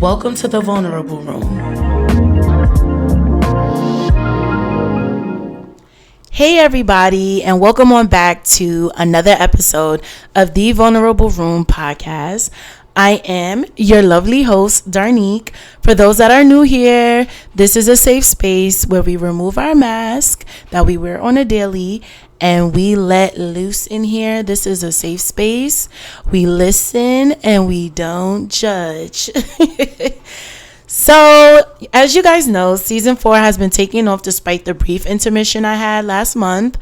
Welcome to the Vulnerable Room. Hey everybody, and welcome on back to another episode of the Vulnerable Room podcast. I am your lovely host, Darnique. For those that are new here, this is a safe space where we remove our mask that we wear on a daily and we let loose in here. This is a safe space. We listen and we don't judge. So, as you guys know, season 4 has been taking off despite the brief intermission I had last month.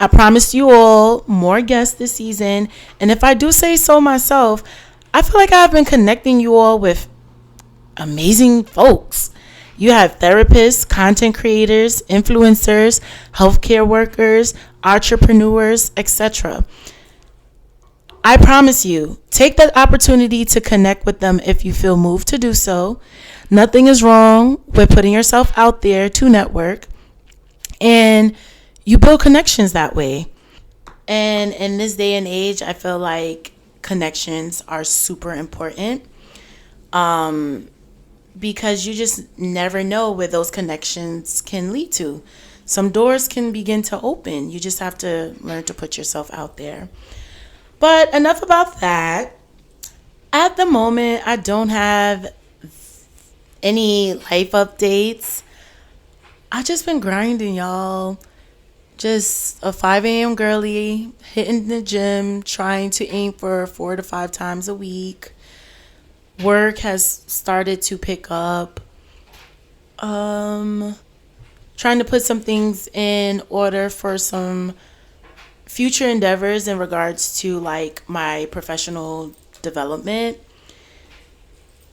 I promised you all more guests this season, and if I do say so myself, I feel like I've been connecting you all with amazing folks. You have therapists, content creators, influencers, healthcare workers, entrepreneurs, etc. I promise you, take that opportunity to connect with them if you feel moved to do so. Nothing is wrong with putting yourself out there to network, and you build connections that way. And in this day and age, I feel like connections are super important because you just never know where those connections can lead to. Some doors can begin to open. You just have to learn to put yourself out there. But enough about that. At the moment, I don't have any life updates. I just been grinding, y'all. Just a 5 a.m. girly, hitting the gym, trying to aim for 4 to 5 times a week. Work has started to pick up. Trying to put some things in order for some future endeavors in regards to like my professional development.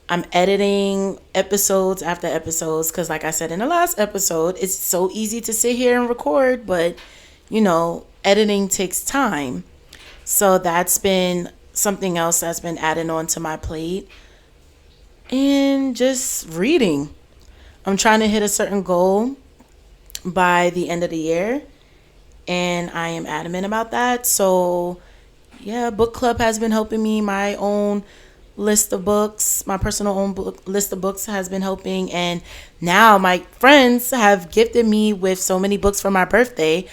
I'm editing episodes after episodes because, like I said in the last episode, it's so easy to sit here and record, but you know, editing takes time. So that's been something else that's been added on to my plate. And just reading. I'm trying to hit a certain goal by the end of the year, and I am adamant about that. So yeah, book club has been helping me. My own list of books, my personal own book list of books has been helping, and now my friends have gifted me with so many books for my birthday.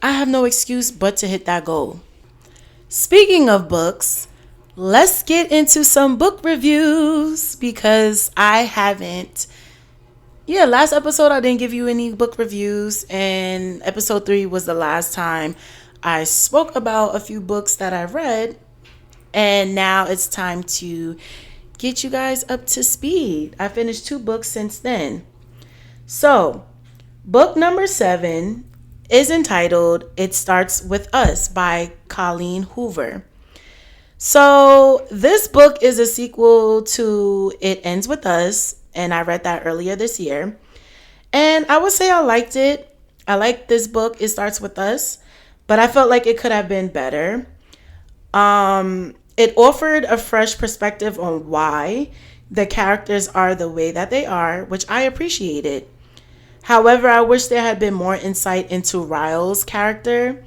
I have no excuse but to hit that goal. Speaking of books, let's get into some book reviews because I haven't. Yeah, last episode I didn't give you any book reviews, and episode 3 was the last time I spoke about a few books that I read. And now it's time to get you guys up to speed. I finished 2 books since then. So, book number 7 is entitled It Starts With Us by Colleen Hoover. So, this book is a sequel to It Ends With Us, and I read that earlier this year. And I would say I liked it. I liked this book, It Starts With Us, but I felt like it could have been better. It offered a fresh perspective on why the characters are the way that they are, which I appreciated. However, I wish there had been more insight into Ryle's character.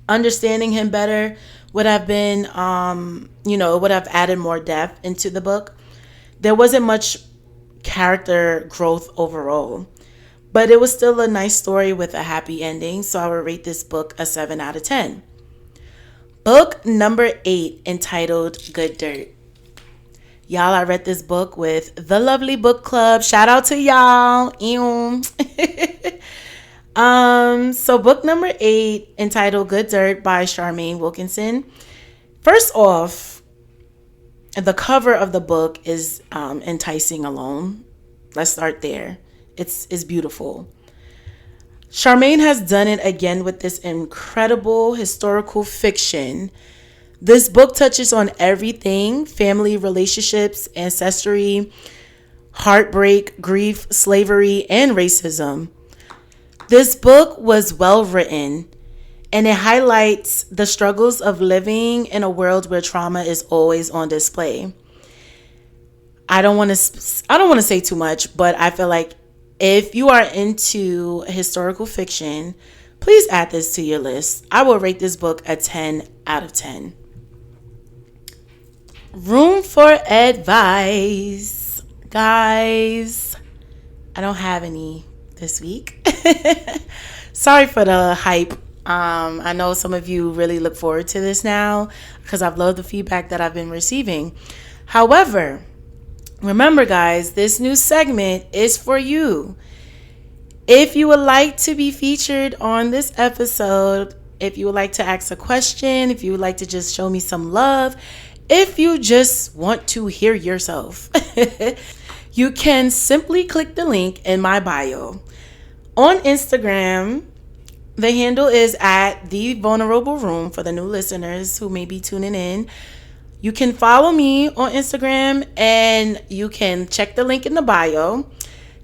Understanding him better would have been, would have added more depth into the book. There wasn't much character growth overall, but it was still a nice story with a happy ending, so I would rate this book a 7 out of 10. Book number 8, entitled Good Dirt. Y'all, I read this book with the lovely book club. Shout out to y'all. So book number 8, entitled Good Dirt by Charmaine Wilkinson. First off, the cover of the book is enticing alone. Let's start there. It's beautiful. Charmaine has done it again with this incredible historical fiction. This book touches on everything: family, relationships, ancestry, heartbreak, grief, slavery, and racism. This book was well written, and it highlights the struggles of living in a world where trauma is always on display. I don't want to say too much, but I feel like if you are into historical fiction, please add this to your list. I will rate this book a 10 out of 10. Room for Advice. Guys, I don't have any this week. Sorry for the hype. I know some of you really look forward to this now because I've loved the feedback that I've been receiving. However, remember, guys, this new segment is for you. If you would like to be featured on this episode, if you would like to ask a question, if you would like to just show me some love, if you just want to hear yourself, you can simply click the link in my bio. On Instagram, the handle is at The Vulnerable Room for the new listeners who may be tuning in. You can follow me on Instagram and you can check the link in the bio.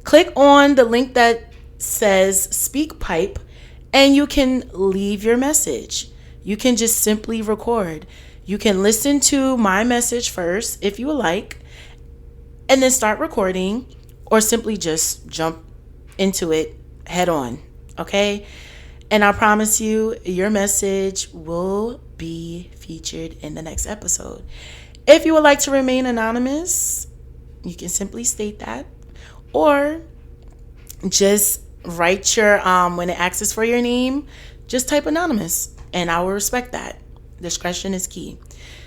Click on the link that says Speak Pipe and you can leave your message. You can just simply record. You can listen to my message first if you would like and then start recording or simply just jump into it head on. Okay? And I promise you, your message will be featured in the next episode. If you would like to remain anonymous, you can simply state that. Or just write your, when it asks for your name, just type anonymous. And I will respect that. Discretion is key.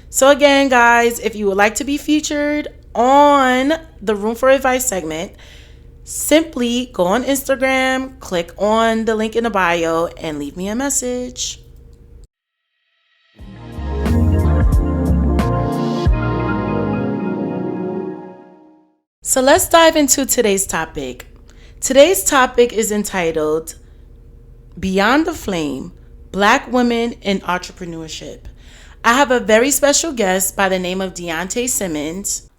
So again, guys, if you would like to be featured on the Room for Advice segment, simply go on Instagram, click on the link in the bio, and leave me a message. So let's dive into today's topic. Today's topic is entitled Beyond the Flame, Black Women in Entrepreneurship. I have a very special guest by the name of Diante Simmons.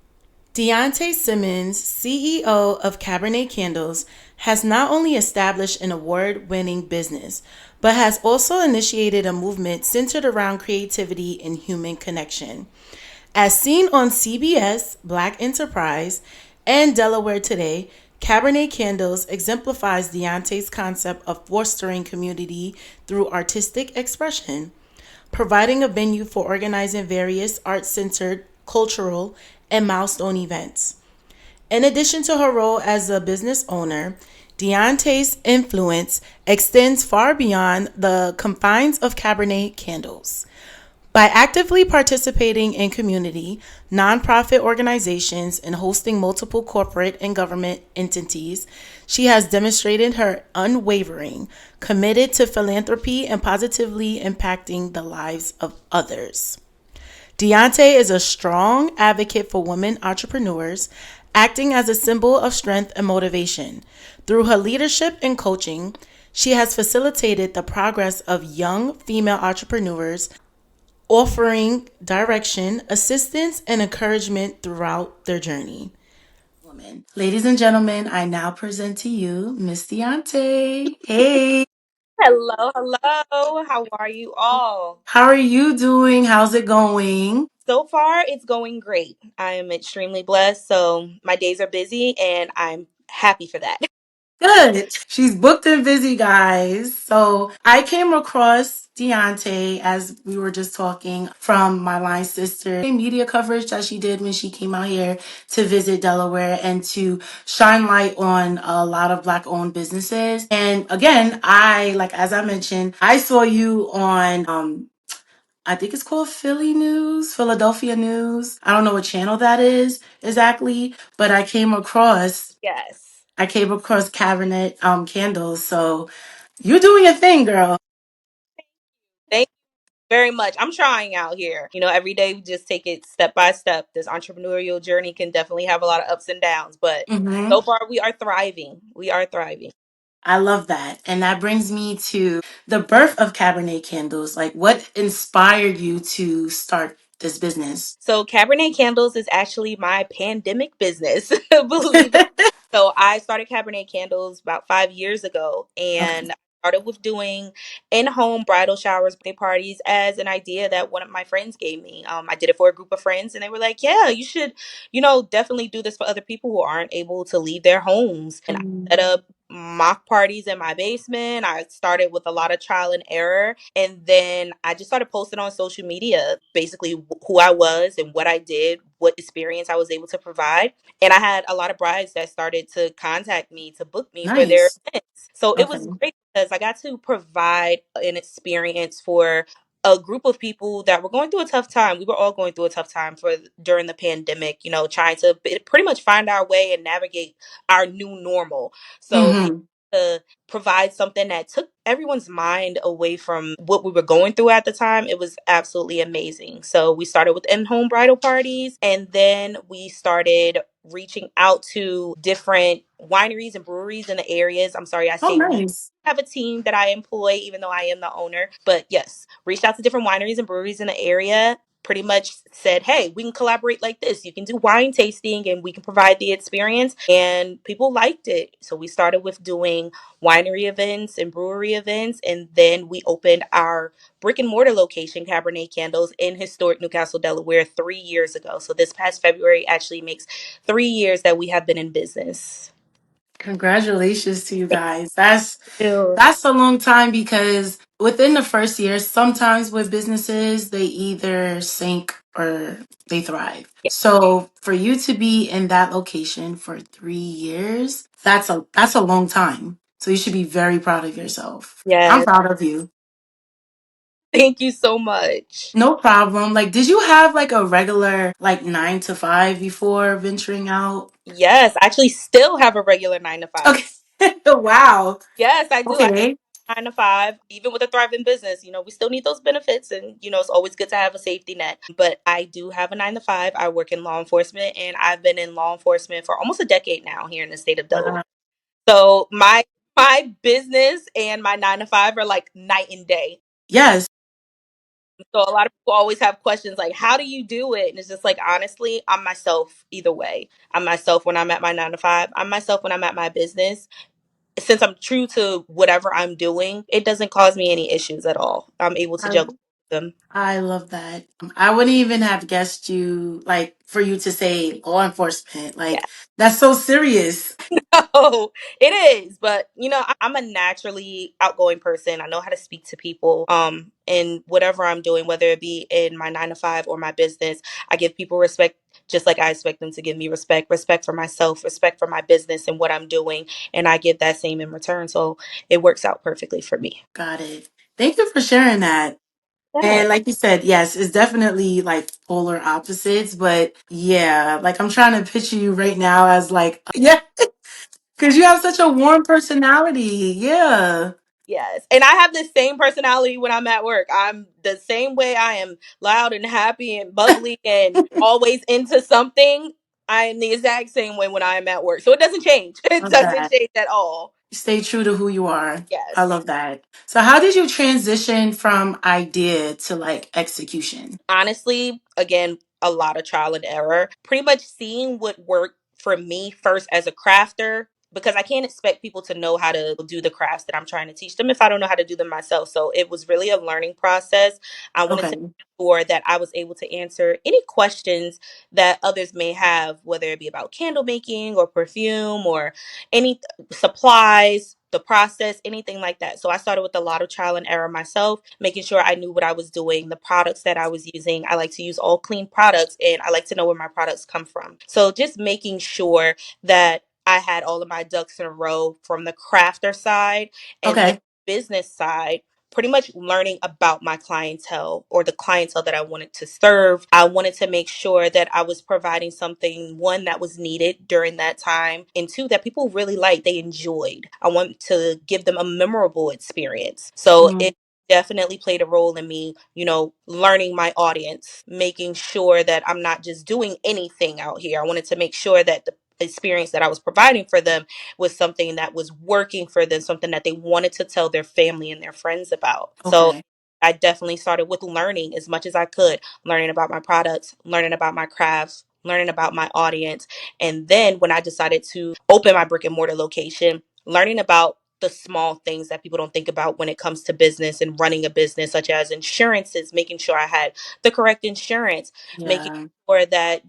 Diante Simmons, CEO of Cabernet Candles, has not only established an award-winning business, but has also initiated a movement centered around creativity and human connection. As seen on CBS, Black Enterprise, and Delaware Today, Cabernet Candles exemplifies Diante's concept of fostering community through artistic expression, providing a venue for organizing various art-centered, cultural, and milestone events. In addition to her role as a business owner, Diante's influence extends far beyond the confines of Cabernet Candles. By actively participating in community, nonprofit organizations, and hosting multiple corporate and government entities, she has demonstrated her unwavering committed to philanthropy and positively impacting the lives of others. Diante is a strong advocate for women entrepreneurs, acting as a symbol of strength and motivation. Through her leadership and coaching, she has facilitated the progress of young female entrepreneurs, offering direction, assistance, and encouragement throughout their journey. Ladies and gentlemen, I now present to you Miss Diante. Hey, Hello, hello. How are you all? how are you doing? How's it going? So far, it's going great. I am extremely blessed. So, my days are busy and I'm happy for that. Good. She's booked and busy, guys. So I came across Diante as we were just talking from my line sister media coverage that she did when she came out here to visit Delaware and to shine light on a lot of Black owned businesses. And again, like as I mentioned, I saw you on I think it's called Philadelphia News. I don't know what channel that is exactly, but Yes. I came across Cabernet Candles. So you're doing a thing, girl. Thank you very much. I'm trying out here. Every day we just take it step by step. This entrepreneurial journey can definitely have a lot of ups and downs, but Hmm. so far we are thriving. We are thriving. I love that. And that brings me to the birth of Cabernet Candles. Like, what inspired you to start this business? So, Cabernet Candles is actually my pandemic business, believe it. So I started Cabernet Candles about 5 years ago, Okay. and I started with doing in-home bridal showers, birthday parties, as an idea that one of my friends gave me. I did it for a group of friends, and they were like, "Yeah, you should, definitely do this for other people who aren't able to leave their homes." And I set up mock parties in my basement. I started with a lot of trial and error. And then I just started posting on social media, basically who I was and what I did, what experience I was able to provide. And I had a lot of brides that started to contact me to book me for their Nice. events. So it was Okay. great because I got to provide an experience for a group of people that were going through a tough time. We were all going through a tough time for during the pandemic, trying to pretty much find our way and navigate our new normal. So being Mm-hmm. to provide something that took everyone's mind away from what we were going through at the time, it was absolutely amazing. So we started with in-home bridal parties, and then we started reaching out to different wineries and breweries in the areas. I'm sorry, I Oh, say we nice. have a team that I employ, even though I am the owner. But yes, reached out to different wineries and breweries in the area. Pretty much said, hey, we can collaborate like this. You can do wine tasting and we can provide the experience. And people liked it. So we started with doing winery events and brewery events. And then we opened our brick and mortar location, Cabernet Candles, in historic Newcastle, Delaware, 3 years ago. So this past February actually makes 3 years that we have been in business. Congratulations to you Thank guys. you. That's a long time because within the first year, sometimes with businesses, they either sink or they thrive. So for you to be in that location for 3 years, that's a long time. So you should be very proud of yourself. I'm Yes. proud of you. Thank you so much. No problem. Like, did you have like a regular like 9 to 5 before venturing out? Yes, I actually still have a regular 9 to 5. Okay. Wow. Yes, I do. I have Okay. 9 to 5. Even with a thriving business, we still need those benefits, and it's always good to have a safety net. But I do have a 9 to 5. I work in law enforcement, and I've been in law enforcement for almost a decade now here in the state of Delaware. Wow. So my business and my 9 to 5 are like night and day. Yes. So a lot of people always have questions like, how do you do it? And it's just like, honestly, I'm myself either way. I'm myself when I'm at my 9 to 5. I'm myself when I'm at my business. Since I'm true to whatever I'm doing, it doesn't cause me any issues at all. I'm able to I, juggle them. I love that. I wouldn't even have guessed you, like, for you to say law enforcement. Yeah. Like, that's so serious. Oh, it is. But I'm a naturally outgoing person. I know how to speak to people. In whatever I'm doing, whether it be in my 9 to 5 or my business, I give people respect just like I expect them to give me respect, respect for myself, respect for my business and what I'm doing. And I give that same in return. So it works out perfectly for me. Got it. Thank you for sharing that. Yeah. And like you said, yes, it's definitely like polar opposites, but yeah, like I'm trying to picture you right now as like, yeah, because you have such a warm personality. Yeah. Yes. And I have the same personality when I'm at work. I'm the same way. I am loud and happy and bubbly and always into something. I am the exact same way when I am at work. So it doesn't change. It Love doesn't that. change at all. Stay true to who you are. I Yes. love that. So, how did you transition from idea to like execution? Honestly, again, a lot of trial and error. Pretty much seeing what worked for me first as a crafter, because I can't expect people to know how to do the crafts that I'm trying to teach them if I don't know how to do them myself. So it was really a learning process. I wanted to Okay. make sure that I was able to answer any questions that others may have, whether it be about candle making or perfume or any supplies, the process, anything like that. So I started with a lot of trial and error myself, making sure I knew what I was doing, the products that I was using. I like to use all clean products and I like to know where my products come from. So just making sure that I had all of my ducks in a row from the crafter side, and then Okay. business side, pretty much learning about my clientele or the clientele that I wanted to serve. I wanted to make sure that I was providing something, one, that was needed during that time, and two, that people really liked, they enjoyed. I want to give them a memorable experience. So Mm, it definitely played a role in me, learning my audience, making sure that I'm not just doing anything out here. I wanted to make sure that the experience that I was providing for them was something that was working for them, something that they wanted to tell their family and their friends about. So okay. I definitely started with learning as much as I could, learning about my products, learning about my crafts, learning about my audience. And then when I decided to open my brick and mortar location, learning about the small things that people don't think about when it comes to business and running a business, such as insurances, making sure I had the correct insurance, making Yeah. sure that,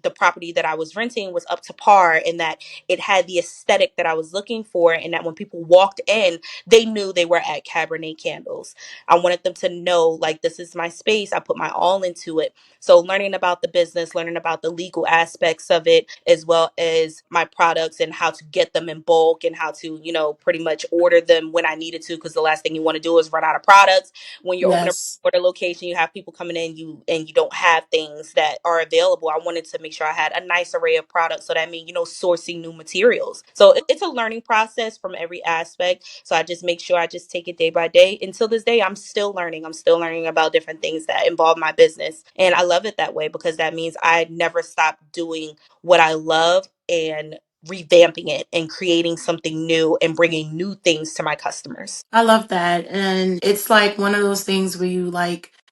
the property that I was renting was up to par and that it had the aesthetic that I was looking for. And that when people walked in, they knew they were at Cabernet Candles. I wanted them to know, like, this is my space. I put my all into it. So learning about the business, learning about the legal aspects of it, as well as my products and how to get them in bulk and how to, pretty much order them when I needed to. Because the last thing you want to do is run out of products. When you open a Yes. order location, you have people coming in, you don't have things that are available. I wanted to make sure I had a nice array of products. So that means, sourcing new materials. So it's a learning process from every aspect. So I just make sure I just take it day by day. Until this day, I'm still learning. I'm still learning about different things that involve my business. And I love it that way because that means I never stop doing what I love and revamping it and creating something new and bringing new things to my customers. I love that. And it's like one of those things where you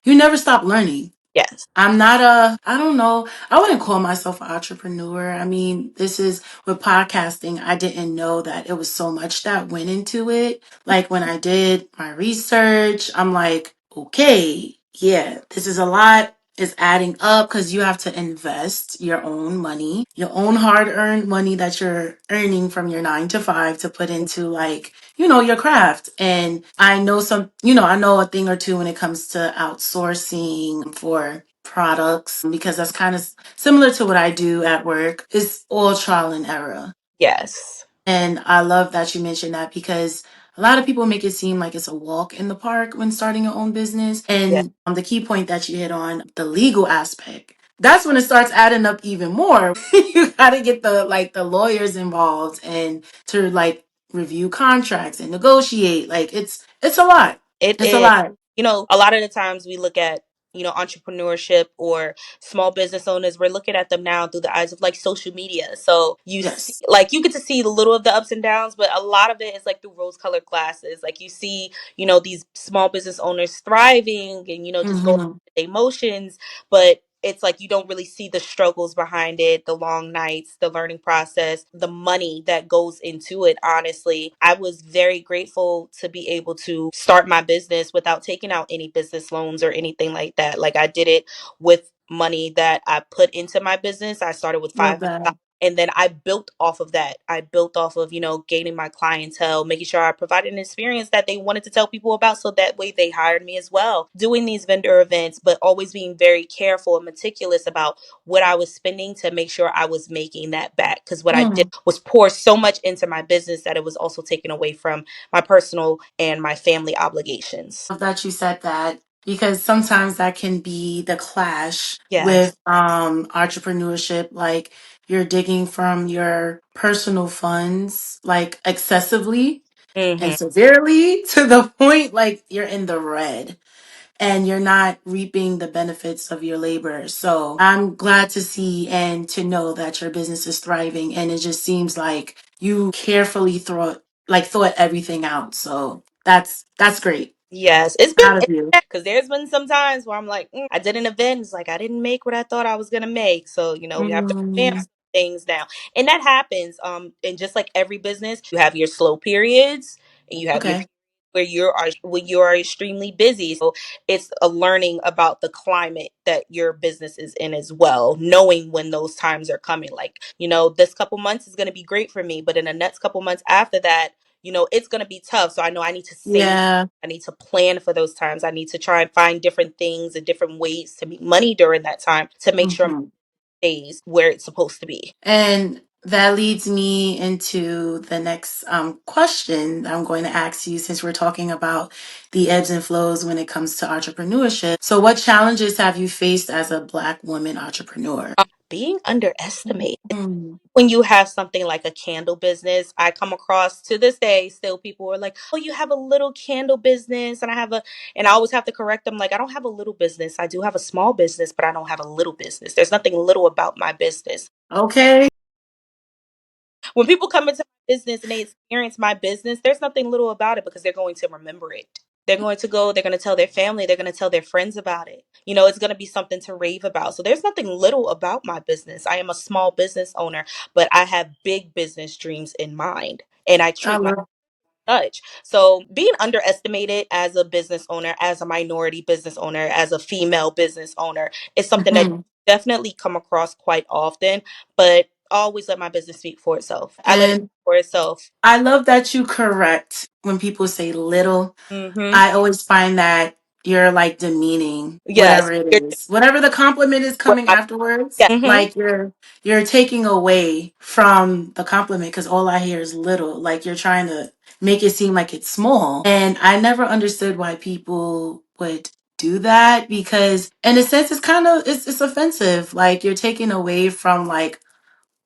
never stop learning. Yes. I'm not I don't know, I wouldn't call myself an entrepreneur. I mean, this is with podcasting, I didn't know that it was so much that went into it. Like when I did my research, I'm like, okay, yeah, this is a lot. It's adding up because you have to invest your own money, your own hard earned money that you're earning from your 9 to 5 to put into like, your craft. And I know a thing or two when it comes to outsourcing for products because that's kind of similar to what I do at work. It's all trial and error. Yes. And I love that you mentioned that because a lot of people make it seem like it's a walk in the park when starting your own business. Yeah. And the key point that you hit on, the legal aspect, that's when it starts adding up even more. You got to get the lawyers involved and to like review contracts and negotiate. Like it's a lot. It It's a is, lot. a lot of the times we look at, entrepreneurship or small business owners, we're looking at them now through the eyes of like social media. So you see, Yes. like, you get to see the little of the ups and downs, but a lot of it is like through rose colored glasses. Like you see, these small business owners thriving and, just going Hmm. through their emotions, but it's like you don't really see the struggles behind it, the long nights, the learning process, the money that goes into it. Honestly, I was very grateful to be able to start my business without taking out any business loans or anything like that. Like I did it with money that I put into my business. I started with Love 500. that. And then I built off of that. I built off of, gaining my clientele, making sure I provided an experience that they wanted to tell people about. So that way they hired me as well. Doing these vendor events, but always being very careful and meticulous about what I was spending to make sure I was making that back. Because what I did Mm. was pour so much into my business that it was also taken away from my personal and my family obligations. Love that you said that because sometimes that can be the clash Yes. with entrepreneurship. Like you're digging from your personal funds like excessively and Hmm. severely to the point like you're in the red and you're not reaping the benefits of your labor. So I'm glad to see and to know that your business is thriving, and it just seems like you carefully thought everything out. So that's great. Yes, it's been Proud of you. because there's been some times where I'm like, I did an event, it's like I didn't make what I thought I was gonna make. So, we have to revamp Mm, some things now. And that happens. And just like every business, you have your slow periods and you have your okay. periods where you are extremely busy. So it's a learning about the climate that your business is in as well, knowing when those times are coming. Like, this couple months is gonna be great for me, but in the next couple months after that, it's going to be tough. So I know I need to save. Yeah. I need to plan for those times. I need to try and find different things and different ways to make money during that time to make sure my Hmm. days where it's supposed to be. And that leads me into the next question I'm going to ask you since we're talking about the ebbs and flows when it comes to entrepreneurship. So, what challenges have you faced as a Black woman entrepreneur? Being underestimated. Mm. When you have something like a candle business, I come across to this day still people are like, "Oh, you have a little candle business," and I always have to correct them like, "I don't have a little business. I do have a small business, but I don't have a little business. There's nothing little about my business." Okay. When people come into my business and they experience my business, there's nothing little about it because they're going to remember it. They're going to tell their family, they're going to tell their friends about it. It's going to be something to rave about. So there's nothing little about my business. I am a small business owner, but I have big business dreams in mind and I I treat my love. such. So being underestimated as a business owner, as a minority business owner, as a female business owner is something that Mhm. definitely come across quite often, but I always let my business speak for itself. I let it And speak for itself. I love that you correct when people say little. Mm-hmm. I always find that you're like demeaning Yes. whatever it is. Whatever the compliment is coming afterwards, Yeah. Mm-hmm. like you're taking away from the compliment because all I hear is little. Like you're trying to make it seem like it's small. And I never understood why people would do that because in a sense it's kind of it's offensive. Like you're taking away from like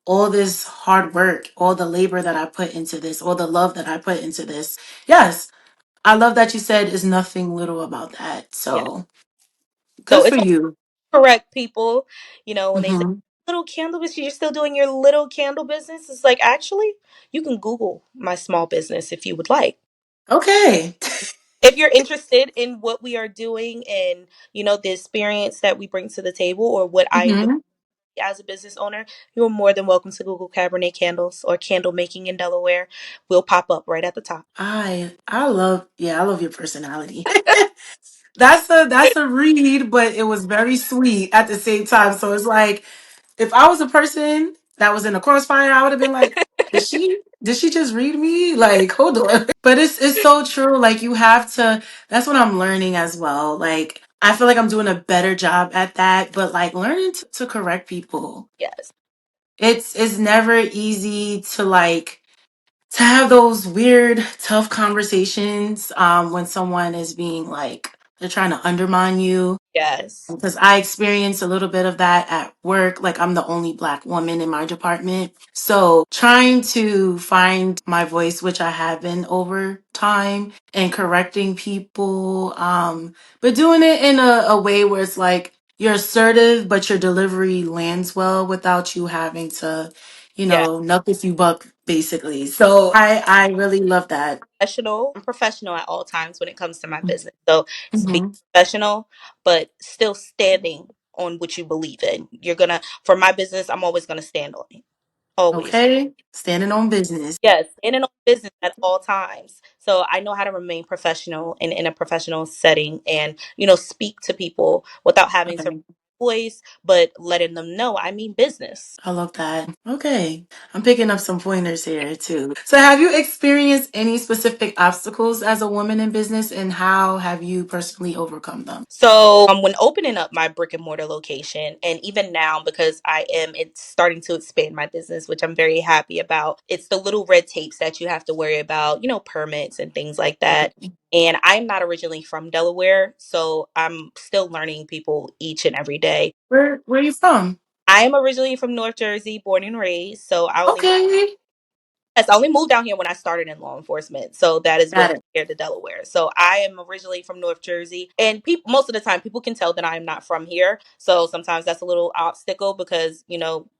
all this hard work, all the labor that I put into this, all the love that I put into this. Yes, I love that you said there's nothing little about that. Yeah. So good So for it's you. correct people, when they say Hmm. little candle business, you're still doing your little candle business. It's like, actually, you can Google my small business if you would like. Okay. If you're interested in what we are doing and, the experience that we bring to the table or what I am doing Hmm. as a business owner, you're more than welcome to Google Cabernet Candles or candle making in Delaware. We'll pop up right at the top. I love your personality. That's a read, but it was very sweet at the same time. So it's like if I was a person that was in the crossfire, I would have been like, did she just read me? Like, hold on. But it's so true. Like you have to that's what I'm learning as well. Like I feel like I'm doing a better job at that, but like learning to correct people. Yes. It's never easy to like to have those weird, tough conversations when someone is being like they're trying to undermine you Yes. because I experienced a little bit of that at work. Like, I'm the only Black woman in my department. So, trying to find my voice, which I have been over time, and correcting people, but doing it in a way where it's like you're assertive, but your delivery lands well without you having to, Yeah. knuck if you buck, basically. So, I really love that. Professional. I'm professional at all times when it comes to my business. So it's being Hmm. professional, but still standing on what you believe in. For my business, I'm always gonna stand on it. Always. Okay. Standing on business. Yes, in and on business at all times. So I know how to remain professional and in a professional setting and, speak to people without having to Okay. voice, but letting them know I mean business. I love that. Okay. I'm picking up some pointers here too. So, have you experienced any specific obstacles as a woman in business and how have you personally overcome them? So, when opening up my brick and mortar location, and even now because it's starting to expand my business, which I'm very happy about. It's the little red tapes that you have to worry about, permits and things like that. Okay. And I'm not originally from Delaware, so I'm still learning people each and every day. Where are you from? I am originally from North Jersey, born and raised. So Okay. yes, I only moved down here when I started in law enforcement. So that is what Got brought it. me here to Delaware. So I am originally from North Jersey. And people most of the time people can tell that I am not from here. So sometimes that's a little obstacle because,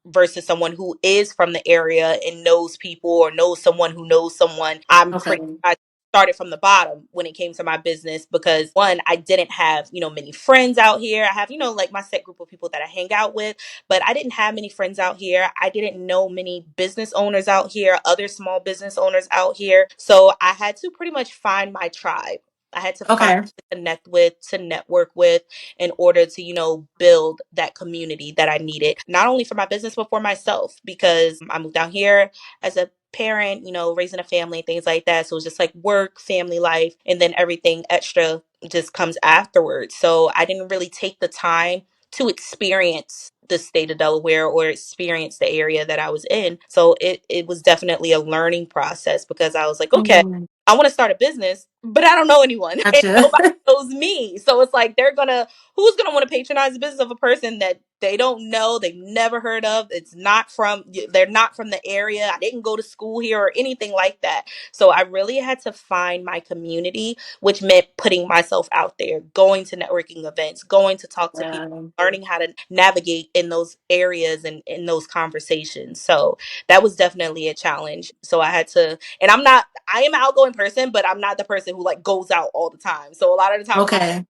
versus someone who is from the area and knows people or knows someone who knows someone, Okay. I started from the bottom when it came to my business because one, I didn't have, many friends out here. I have, like my set group of people that I hang out with, but I didn't have many friends out here. I didn't know many business owners out here, other small business owners out here. So I had to pretty much find my tribe. I had to find Okay. to connect with, to network with in order to, build that community that I needed, not only for my business, but for myself, because I moved down here as a parent, raising a family, things like that. So it was just like work, family life, and then everything extra just comes afterwards. So I didn't really take the time to experience the state of Delaware or experience the area that I was in. So it was definitely a learning process because I was like, okay, Mm, I want to start a business, but I don't know anyone and gotcha. nobody knows me. So it's like who's gonna want to patronize the business of a person that they don't know, they've never heard of. They're not from the area. I didn't go to school here or anything like that. So I really had to find my community, which meant putting myself out there, going to networking events, going to talk to people, Yeah. learning how to navigate in those areas and in those conversations. So that was definitely a challenge. So I had to, and I am an outgoing person, but I'm not the person who like goes out all the time. So a lot of the times I'm Okay.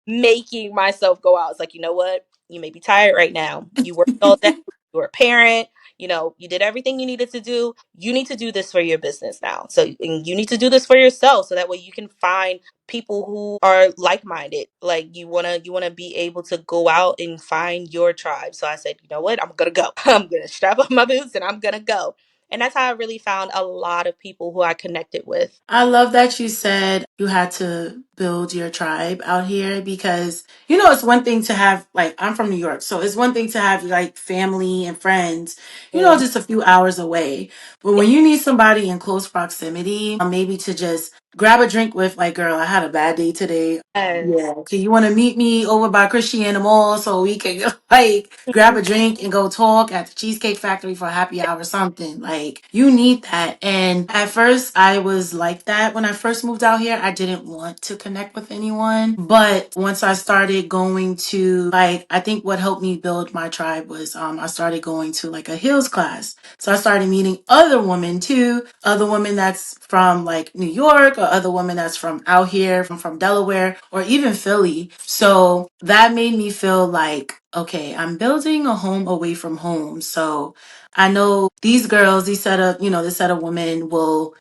making myself go out. It's like, you know what? You may be tired right now. You worked all day. You're a parent. You did everything you needed to do. You need to do this for your business now. So and you need to do this for yourself so that way you can find people who are like-minded. Like you want to be able to go out and find your tribe. So I said, you know what? I'm going to go. I'm going to strap up my boots and I'm going to go. And that's how I really found a lot of people who I connected with. I love that you said you had to build your tribe out here because, it's one thing to have, like, I'm from New York, so it's one thing to have, like, family and friends, Mhm. just a few hours away. But when you need somebody in close proximity, maybe to just grab a drink with, like, girl, I had a bad day today. Yes. Yeah. Okay, you want to meet me over by Christiana Mall so we can, like, grab a drink and go talk at the Cheesecake Factory for a happy hour or something. Like, you need that. And at first, I was like that. When I first moved out here, I didn't want to connect with anyone. But once I started going to, like, I think what helped me build my tribe was I started going to, like, a heels class. So I started meeting other women too, other women that's from, like, New York, or other women that's from out here, from Delaware, or even Philly. So that made me feel like, okay, I'm building a home away from home. So I know these girls, this set of women will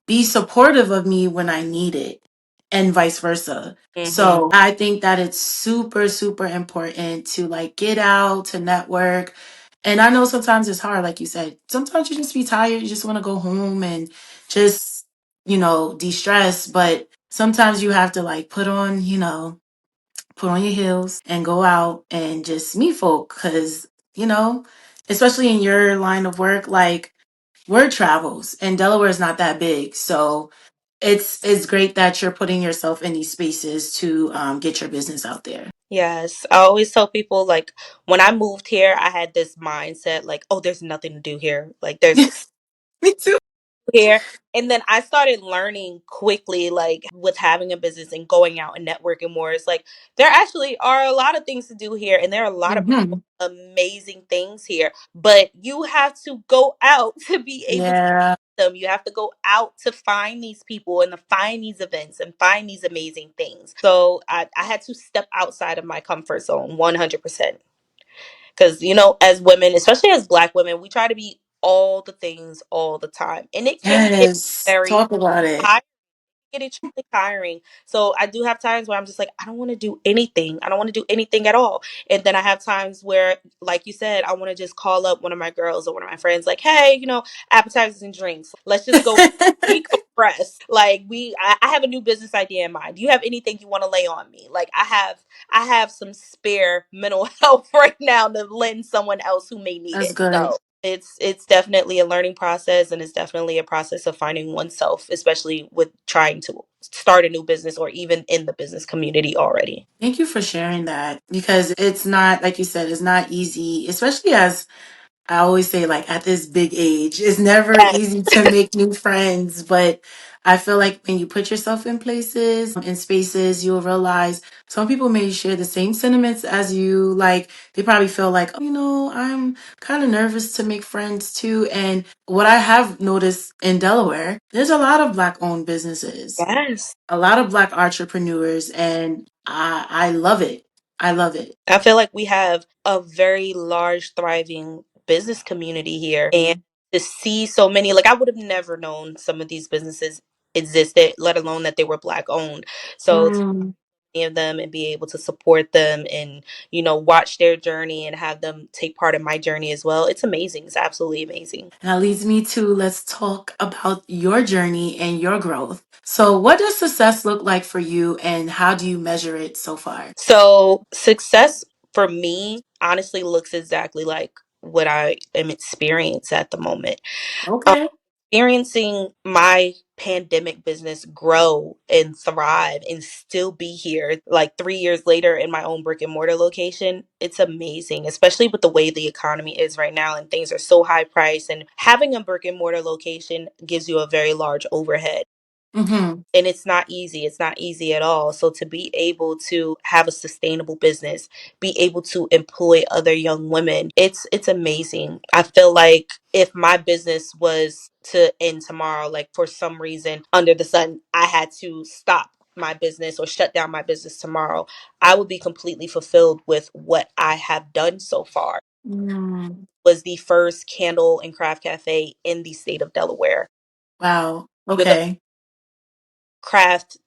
be supportive of me when I need it, and vice versa. Hmm. So I think that it's super, super important to, like, get out, to network. And I know sometimes it's hard, like you said. Sometimes you just be tired, you just want to go home and just, de stress. But sometimes you have to, like, put on your heels and go out and just meet folk. Because, especially in your line of work, like, word travels and Delaware is not that big. So it's great that you're putting yourself in these spaces to get your business out there. Yes. I always tell people, like, when I moved here, I had this mindset like, oh, there's nothing to do here. Like, there's Me too. here. And then I started learning quickly, like with having a business and going out and networking more. It's like there actually are a lot of things to do here, and there are a lot of Hmm. amazing things here. But you have to go out to be able to Yeah. them. You have to go out to find these people and to find these events and find these amazing things. So I had to step outside of my comfort zone 100%. Because, as women, especially as Black women, we try to be all the things all the time. And it can get Yes. very Talk about it. tiring. Get extremely tiring. So I do have times where I'm just like, I don't want to do anything. I don't want to do anything at all. And then I have times where, like you said, I want to just call up one of my girls or one of my friends, like, hey, appetizers and drinks. Let's just go decompress. Like I have a new business idea in mind. Do you have anything you want to lay on me? Like I have some spare mental health right now to lend someone else who may need That's it. good. So it's definitely a learning process, and it's definitely a process of finding oneself, especially with trying to start a new business or even in the business community already. Thank you for sharing that because it's not, like you said, it's not easy, especially as I always say, like, at this big age, it's never Yes. easy to make new friends. But I feel like when you put yourself in places, in spaces, you'll realize some people may share the same sentiments as you. Like, they probably feel like, oh, I'm kind of nervous to make friends too. And what I have noticed in Delaware, there's a lot of Black owned businesses, Yes. a lot of Black entrepreneurs, and I love it. I love it. I feel like we have a very large, thriving business community here. And to see so many, like, I would have never known some of these businesses existed, let alone that they were Black owned. So to Mm. see of them and be able to support them and, watch their journey and have them take part in my journey as well, it's amazing. It's absolutely amazing. And that leads me to, let's talk about your journey and your growth. So, what does success look like for you, and how do you measure it so far? So success for me honestly looks exactly like what I am experiencing at the moment. Um, Okay. Experiencing my pandemic business grow and thrive and still be here like 3 years later in my own brick and mortar location, it's amazing, especially with the way the economy is right now and things are so high priced, and having a brick and mortar location gives you a very large overhead, Mm-hmm. and it's not easy at all. So to be able to have a sustainable business, be able to employ other young women, it's amazing. I feel like if my business was to end tomorrow, like for some reason under the sun I had to stop my business or shut down my business tomorrow, I would be completely fulfilled with what I have done so far. Mm. was the first candle and craft cafe in the state of Delaware. Wow. With a Okay. craft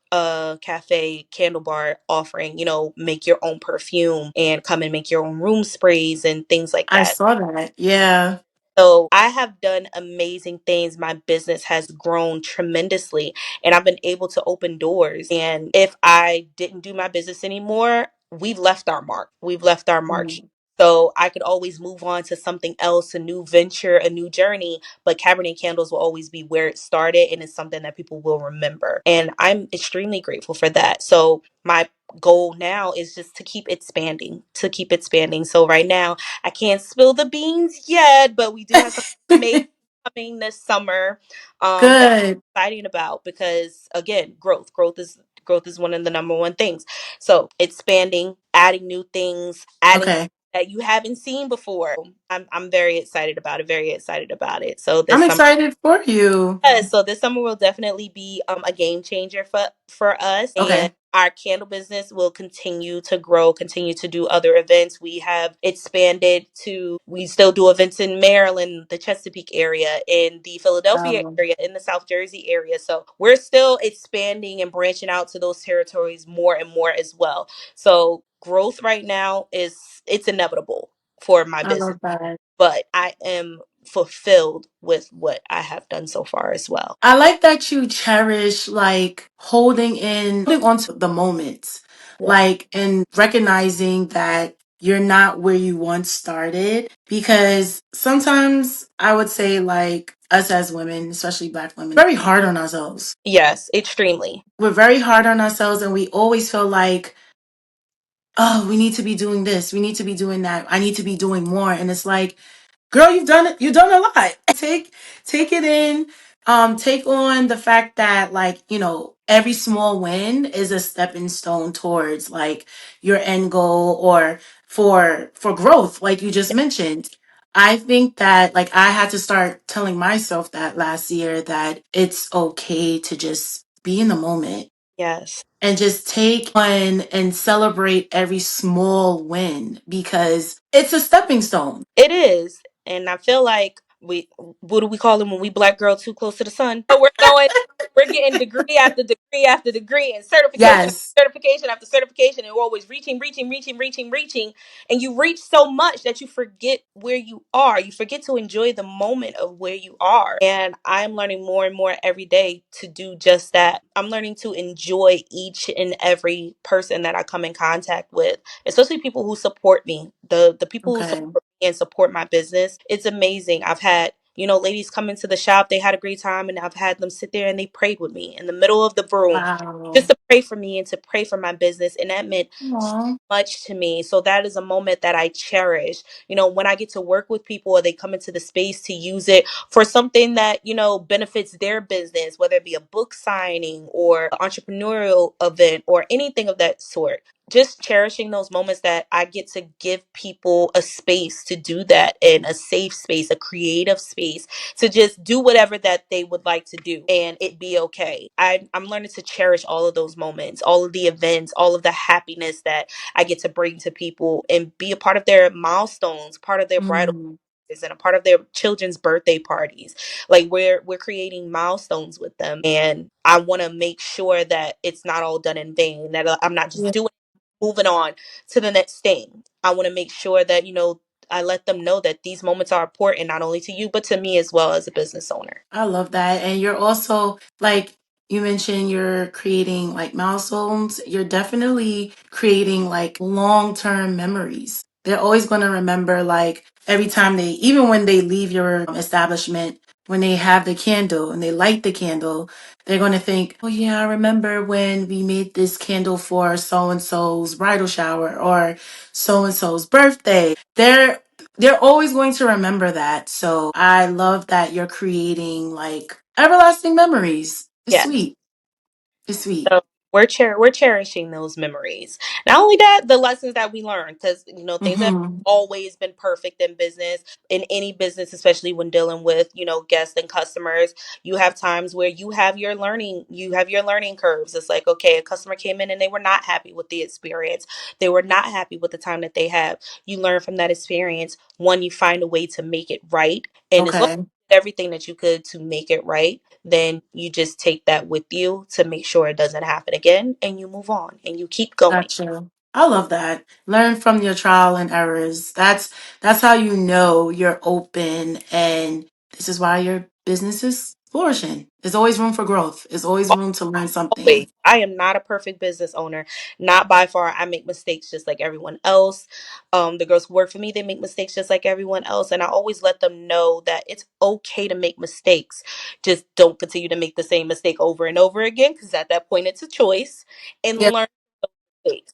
cafe candle bar offering, make your own perfume and come and make your own room sprays and things like I that. saw that. Yeah. So I have done amazing things. My business has grown tremendously and I've been able to open doors. And if I didn't do my business anymore, we've left our mark. We've left our mark. Mhm. So I could always move on to something else, a new venture, a new journey. But Cabernet Candles will always be where it started and it's something that people will remember. And I'm extremely grateful for that. So my goal now is just to keep expanding, to keep expanding. So right now, I can't spill the beans yet, but we do have some amazing coming this summer that Good. I'm excited about because again, growth is one of the number one things. So expanding, adding new things, adding Okay. that you haven't seen before. I'm very excited about it. Very excited about it. So I'm this summer. excited for you. Yes, so this summer will definitely be a game changer for us, and Okay. our candle business will continue to grow, continue to do other events. We have expanded to we still do events in Maryland, the Chesapeake area, in the Philadelphia Um, area, in the South Jersey area. So we're still expanding and branching out to those territories more and more as well. So growth right now it's inevitable for my I business, love that. but I am fulfilled with what I have done so far as well. I like that you cherish holding on to the moments, Yeah. and recognizing that you're not where you once started. Because sometimes I would say, us as women, especially Black women, very hard on ourselves. Yes, extremely. We're very hard on ourselves, and we always feel like, oh, we need to be doing this, we need to be doing that, I need to be doing more. And it's like, girl, you've done it. You've done a lot. Take it in. Take on the fact that every small win is a stepping stone towards your end goal, or for growth, like you just mentioned. I think that I had to start telling myself that last year, that it's okay to just be in the moment Yes, and just take on and celebrate every small win, because it's a stepping stone. it is. And I feel like what do we call them when we black girl too close to the sun? So we're getting degree after degree after degree and certification after Yes. certification after certification, and we're always reaching, reaching, reaching, reaching, reaching. And you reach so much that you forget where you are. You forget to enjoy the moment of where you are. And I'm learning more and more every day to do just that. I'm learning to enjoy each and every person that I come in contact with, especially people who support me. The people who Okay. support me and support my business. It's amazing. I've had ladies come into the shop, they had a great time, and I've had them sit there and they prayed with me in the middle of the room just Wow. to pray for me and to pray for my business. And that meant so Aw. much to me. So that is a moment that I cherish. When I get to work with people or they come into the space to use it for something that, benefits their business, whether it be a book signing or entrepreneurial event or anything of that sort, just cherishing those moments that I get to give people a space to do that, in a safe space, a creative space to just do whatever that they would like to do and it be okay. I'm learning to cherish all of those moments, all of the events, all of the happiness that I get to bring to people and be a part of their milestones, part of their bridal Mm. and a part of their children's birthday parties. Like we're creating milestones with them, and I want to make sure that it's not all done in vain, that I'm not just Yeah, doing moving on to the next thing. I want to make sure that I let them know that these moments are important, not only to you but to me as well as a business owner. I love that. And you're also, you mentioned, you're creating milestones. You're definitely creating long-term memories. They're always going to remember, every time even when they leave your establishment, when they have the candle and they light the candle, they're going to think, oh yeah, I remember when we made this candle for so and so's bridal shower, or so and so's birthday. They're always going to remember that. So I love that you're creating everlasting memories. It's Yes. sweet. It's sweet. we're cherishing those memories. Not only that, the lessons that we learned, because things have Mm-hmm. always been perfect in business, in any business, especially when dealing with guests and customers. You have times where you have your learning curves. It's like, okay, a customer came in and they were not happy with the experience. They were not happy with the time that they have. You learn from that experience. One, you find a way to make it right, and as long Okay. as you did everything that you could to make it right, then you just take that with you to make sure it doesn't happen again, and you move on and you keep going. Gotcha. I love that. Learn from your trial and errors. That's how you know you're open, and this is why your business is flourishing. There's always room for growth. There's always room to learn Always. something. I am not a perfect business owner. Not by far. I make mistakes just like everyone else. The girls who work for me, they make mistakes just like everyone else. And I always let them know that it's okay to make mistakes. Just don't continue to make the same mistake over and over again, because at that point it's a choice. And Yeah. learn mistakes.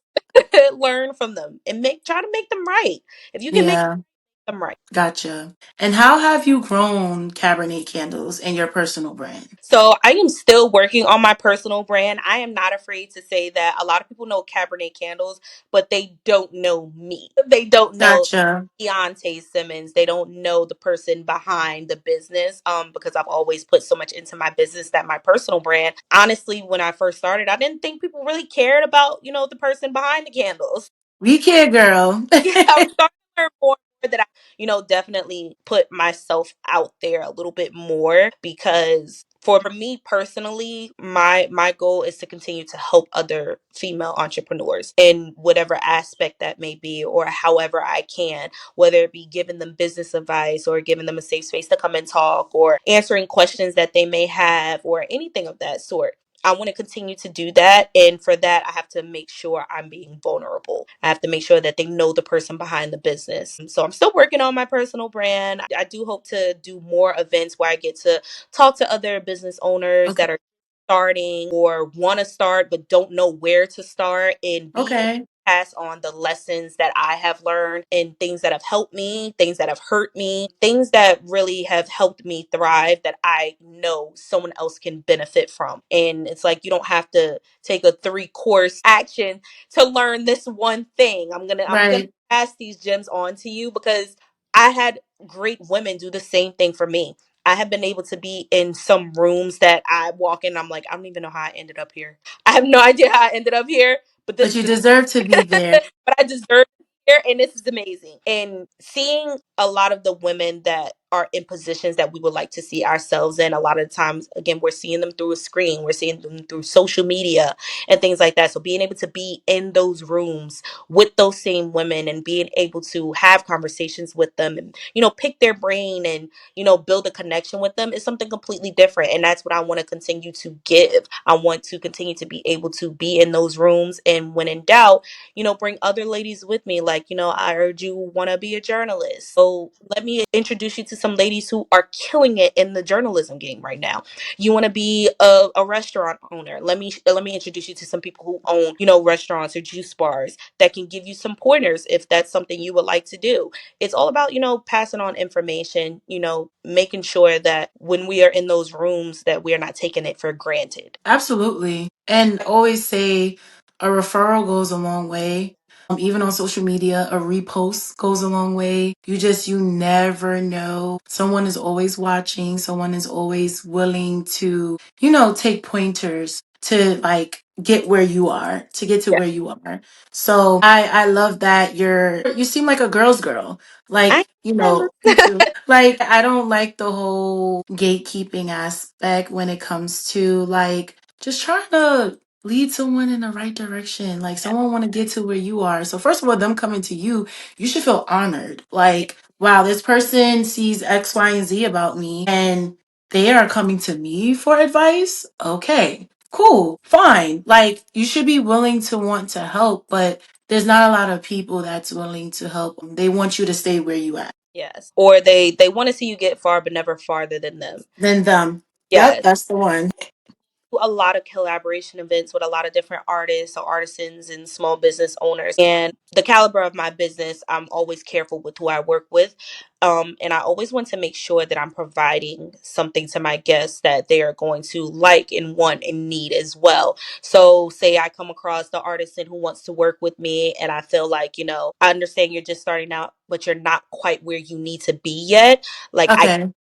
Learn from them and try to make them right. If you can make Yeah. them right. Gotcha. And how have you grown Cabernet Candles and your personal brand? So I am still working on my personal brand. I am not afraid to say that a lot of people know Cabernet Candles, but they don't know me. They don't know Gotcha. Deontay Simmons. They don't know the person behind the business. Because I've always put so much into my business that my personal brand. Honestly, when I first started, I didn't think people really cared about, the person behind the candles. We care, girl. Yeah, I'm starting to learn more that I, definitely put myself out there a little bit more, because for me personally, my goal is to continue to help other female entrepreneurs in whatever aspect that may be, or however I can, whether it be giving them business advice or giving them a safe space to come and talk, or answering questions that they may have, or anything of that sort. I want to continue to do that. And for that, I have to make sure I'm being vulnerable. I have to make sure that they know the person behind the business. So I'm still working on my personal brand. I do hope to do more events where I get to talk to other business owners Okay. that are starting or want to start but don't know where to start, and be able to Okay. pass on the lessons that I have learned, and things that have helped me, things that have hurt me, things that really have helped me thrive that I know someone else can benefit from. And it's like, you don't have to take a 3 course action to learn this one thing. I'm gonna Right. pass these gems on to you, because I had great women do the same thing for me. I have been able to be in some rooms that I walk in, I'm like, I don't even know how I ended up here. I have no idea how I ended up here, but But this you is deserve to be there. but I deserve it here, and this is amazing. And seeing a lot of the women that are in positions that we would like to see ourselves in, a lot of times, again, we're seeing them through a screen, we're seeing them through social media and things like that. So being able to be in those rooms with those same women, and being able to have conversations with them, and pick their brain, and build a connection with them, is something completely different. And that's what I want to continue to give. I want to continue to be able to be in those rooms, and when in doubt, bring other ladies with me. Like, I heard you want to be a journalist. So let me introduce you to some ladies who are killing it in the journalism game right now. You want to be a restaurant owner. Let me introduce you to some people who own, restaurants or juice bars, that can give you some pointers if that's something you would like to do. It's all about, passing on information, making sure that when we are in those rooms, that we are not taking it for granted. Absolutely. And always say a referral goes a long way. Even on social media, a repost goes a long way. You never know. Someone is always watching. Someone is always willing to, take pointers to like get where you are, to get to Yeah. where you are. So I love that you seem like a girl's girl. I Like, am. me too. Like, I don't like the whole gatekeeping aspect when it comes to like just trying to lead someone in the right direction. Like someone want to get to where you are. So first of all, them coming to you, you should feel honored. Like, wow, this person sees X, Y, and Z about me and they are coming to me for advice. Okay, cool, fine. Like you should be willing to want to help, but there's not a lot of people that's willing to help. They want you to stay where you at. Yes. Or they want to see you get far, but never farther than them. Then them. Yep, Yes. that's the one. a lot of collaboration events with a lot of different artists or artisans and small business owners. And the caliber of my business, I'm always careful with who I work with. And I always want to make sure that I'm providing something to my guests that they are going to like and want and need as well. So, say I come across the artisan who wants to work with me, and I feel like, I understand you're just starting out, but you're not quite where you need to be yet. Like, I Okay.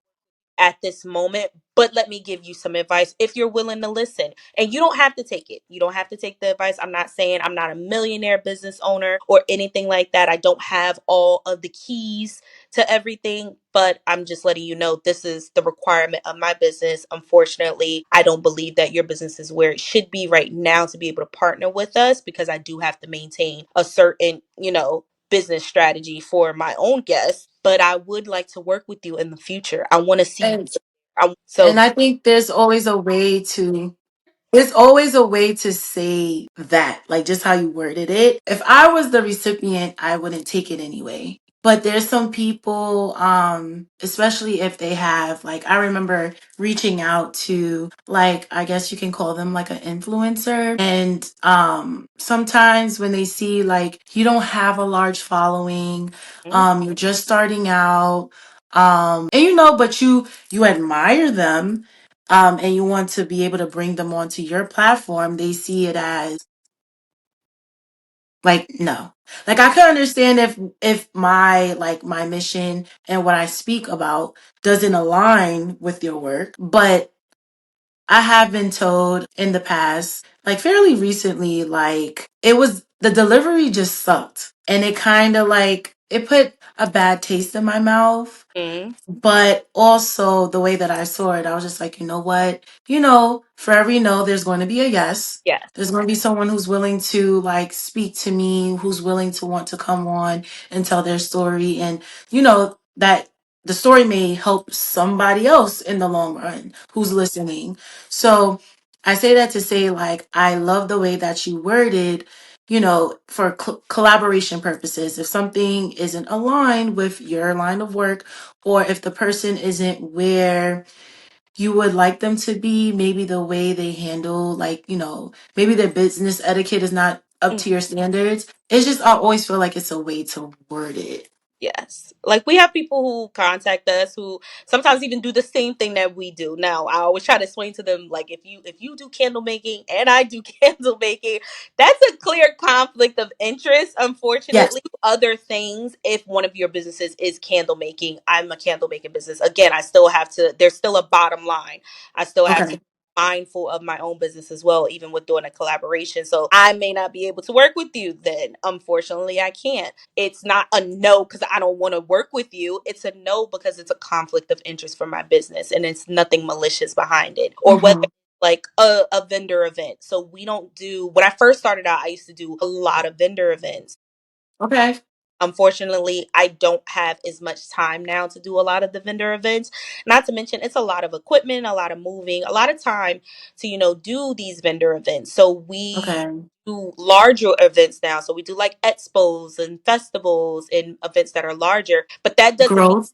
at this moment, but let me give you some advice if you're willing to listen. And you don't have to take it. You don't have to take the advice. I'm not saying I'm not a millionaire business owner or anything like that. I don't have all of the keys to everything, but I'm just letting you know this is the requirement of my business. Unfortunately, I don't believe that your business is where it should be right now to be able to partner with us, because I do have to maintain a certain, business strategy for my own guests, but I would like to work with you in the future. I want to see you. And So, and I think there's always a way to say that, like just how you worded it. If I was the recipient, I wouldn't take it anyway. But there's some people, especially if they have, like, I remember reaching out to, like, I guess you can call them like an influencer. And sometimes when they see like you don't have a large following, mm, you're just starting out, and but you admire them, and you want to be able to bring them onto your platform, they see it as like no. Like I can understand if my mission and what I speak about doesn't align with your work, but I have been told in the past, like fairly recently, like it was the delivery just sucked, and it kind of like it put a bad taste in my mouth. mm, But also the way that I saw it, I was just like, you know what? For every no, there's going to be a yes. yes, There's going to be someone who's willing to like speak to me, who's willing to want to come on and tell their story. And that the story may help somebody else in the long run who's listening. So I say that to say, like, I love the way that you worded, for collaboration purposes. If something isn't aligned with your line of work, or if the person isn't where you would like them to be, maybe the way they handle, like, maybe their business etiquette is not up mm, to your standards. It's just, I always feel like it's a way to word it. yes. Like, we have people who contact us who sometimes even do the same thing that we do. Now, I always try to explain to them, like, if you do candle making and I do candle making, that's a clear conflict of interest. Yes. Unfortunately, other things, if one of your businesses is candle making, I'm a candle making business. Again, I still have to. There's still a bottom line. I still have to Okay. be mindful of my own business as well, even with doing a collaboration. So I may not be able to work with you then. Unfortunately, I can't. It's not a no because I don't want to work with you. It's a no because it's a conflict of interest for my business, and it's nothing malicious behind it. Or whether Hmm. like a vendor event. So we don't do, when I first started out, I used to do a lot of vendor events. Okay. Unfortunately, I don't have as much time now to do a lot of the vendor events. Not to mention, it's a lot of equipment, a lot of moving, a lot of time to, do these vendor events. So we Okay. do larger events now. So we do like expos and festivals and events that are larger. But that doesn't mean Growth.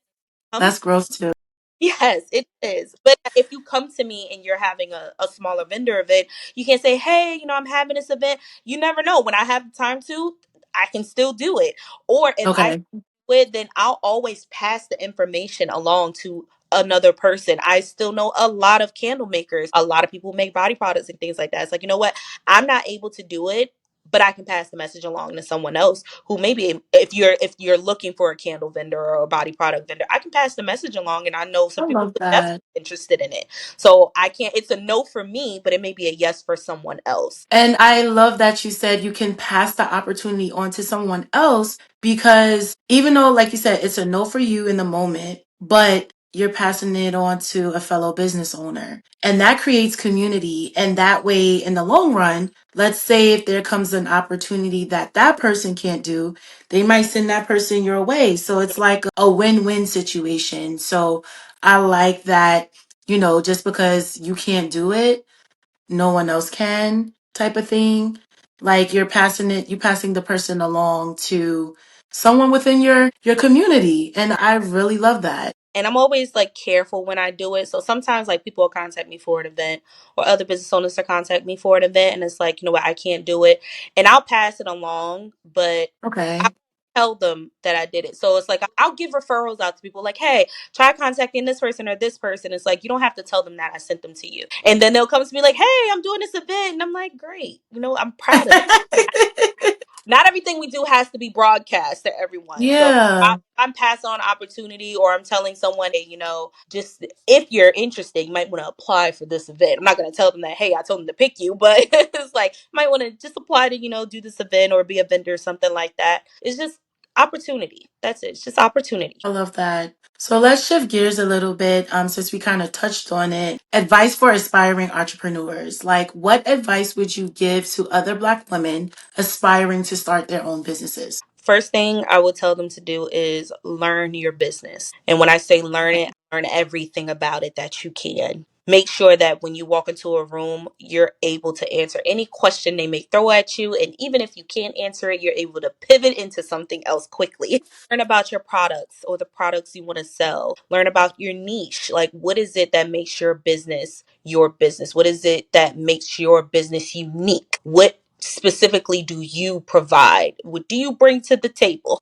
come. That's growth too. Yes, it is. But if you come to me and you're having a smaller vendor event, you can say, hey, I'm having this event. You never know. When I have the time to, I can still do it. Or if I Okay. do it, then I'll always pass the information along to another person. I still know a lot of candle makers, a lot of people who make body products and things like that. It's like, you know what? I'm not able to do it, but I can pass the message along to someone else who maybe, if you're looking for a candle vendor or a body product vendor, I can pass the message along, and I know some I people love who are definitely that. interested in it. So I can't, it's a no for me, but it may be a yes for someone else. And I love that you said you can pass the opportunity on to someone else, because even though, like you said, it's a no for you in the moment, but you're passing it on to a fellow business owner. And that creates community. And that way, in the long run, let's say if there comes an opportunity that that person can't do, they might send that person your way. So it's like a win-win situation. So I like that, just because you can't do it, no one else can type of thing. Like you're passing the person along to someone within your community. And I really love that. And I'm always like careful when I do it. So sometimes like people will contact me for an event, or other business owners to contact me for an event, and it's like, you know what, I can't do it. And I'll pass it along, but I Okay. tell them that I did it. So it's like I'll give referrals out to people like, hey, try contacting this person or this person. It's like you don't have to tell them that I sent them to you. And then they'll come to me like, hey, I'm doing this event. And I'm like, great. You know, I'm proud of not everything we do has to be broadcast to everyone. So Yeah. I'm passing on opportunity, or I'm telling someone, hey, you know, just if you're interested, you might want to apply for this event. I'm not going to tell them that, hey, I told them to pick you, but it's like, you might want to just apply to, you know, do this event or be a vendor or something like that. It's just opportunity. That's it. It's just opportunity. I love that. So let's shift gears a little bit, since we kind of touched on it. Advice for aspiring entrepreneurs. Like, what advice would you give to other Black women aspiring to start their own businesses? First thing I will tell them to do is learn your business. And when I say learn it, learn everything about it that you can. Make sure that when you walk into a room, you're able to answer any question they may throw at you. And even if you can't answer it, you're able to pivot into something else quickly. Learn about your products or the products you want to sell. Learn about your niche. Like, what is it that makes your business your business? What is it that makes your business unique? What specifically do you provide? What do you bring to the table?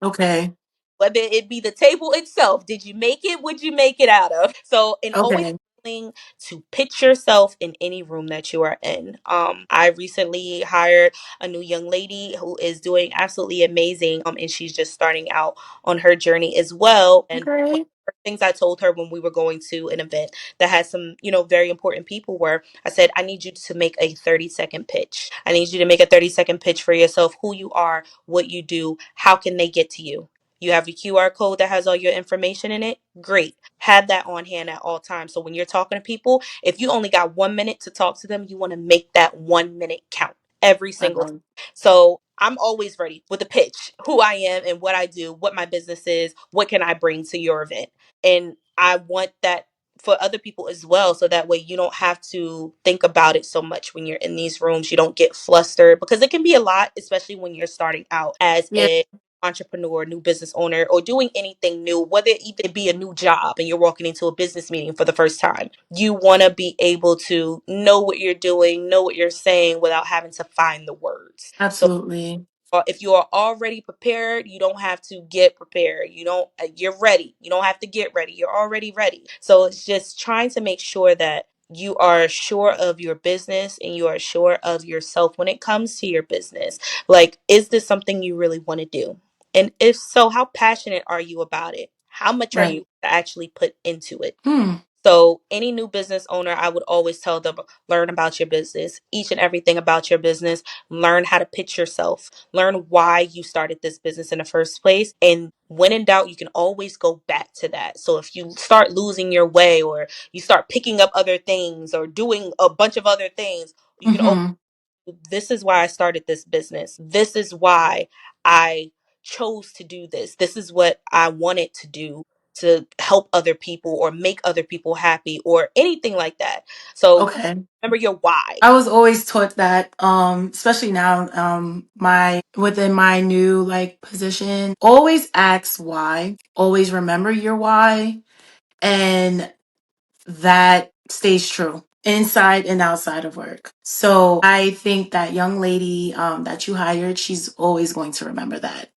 Okay. Whether it be the table itself, did you make it? Would you make it out of? So, and always Okay. willing to pitch yourself in any room that you are in. I recently hired a new young lady who is doing absolutely amazing. And she's just starting out on her journey as well. And Okay. things I told her when we were going to an event that had some, you know, very important people were, I said, I need you to make a 30-second pitch. I need you to make a 30-second pitch for yourself, who you are, what you do, how can they get to you? You have your QR code that has all your information in it. Great. Have that on hand at all times. So when you're talking to people, if you only got 1 minute to talk to them, you want to make that 1 minute count every single time. Um, So I'm always ready with a pitch, who I am and what I do, what my business is, what can I bring to your event. And I want that for other people as well. So that way you don't have to think about it so much when you're in these rooms. You don't get flustered because it can be a lot, especially when you're starting out as yeah, an entrepreneur, new business owner, or doing anything new, whether it even be a new job and you're walking into a business meeting for the first time. You want to be able to know what you're doing, know what you're saying without having to find the words. So absolutely. if you are already prepared, you don't have to get prepared. You don't, you're ready. You don't have to get ready. You're already ready. So it's just trying to make sure that you are sure of your business and you are sure of yourself when it comes to your business. Like, is this something you really want to do? And if so, how passionate are you about it? How much are you Right. to actually put into it? Hmm. So, any new business owner, I would always tell them, learn about your business, each and everything about your business. Learn how to pitch yourself, learn why you started this business in the first place. And when in doubt, you can always go back to that. So, if you start losing your way, or you start picking up other things, or doing a bunch of other things, you can Mm-hmm. this is why I started this business. This is why I chose to do this. This is what I wanted to do to help other people or make other people happy or anything like that. So Okay. remember your why. I was always taught that, especially now, my within my new like position, always ask why, always remember your why, and that stays true inside and outside of work. So I think that young lady that you hired, she's always going to remember that.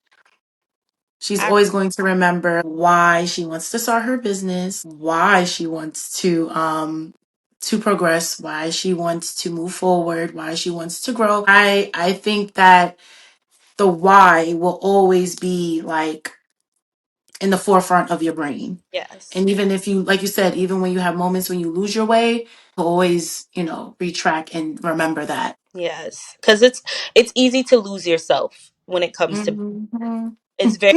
She's I, always going to remember why she wants to start her business, why she wants to progress, why she wants to move forward, why she wants to grow. I think that the why will always be like in the forefront of your brain. yes. And even if you, like you said, even when you have moments when you lose your way, always, retract and remember that. Yes. Cuz it's easy to lose yourself when it comes to Hmm. it's very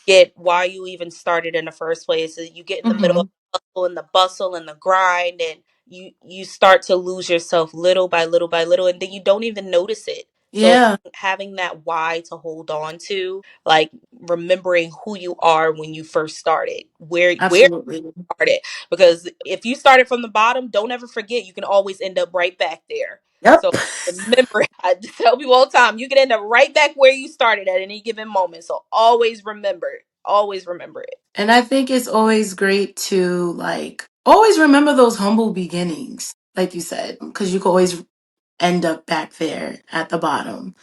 get why you even started in the first place. So you get in the middle of Hmm. the hustle and the bustle and the grind, and you start to lose yourself little by little by little, and then you don't even notice it. So Yeah, having that why to hold on to, like remembering who you are when you first started, where you absolutely. started, because if you started from the bottom, don't ever forget you can always end up right back there. Yep. So remember, I tell people all the time, you can end up right back where you started at any given moment. So always remember, Always remember it. And I think it's always great to like always remember those humble beginnings, like you said, because you can always end up back there at the bottom.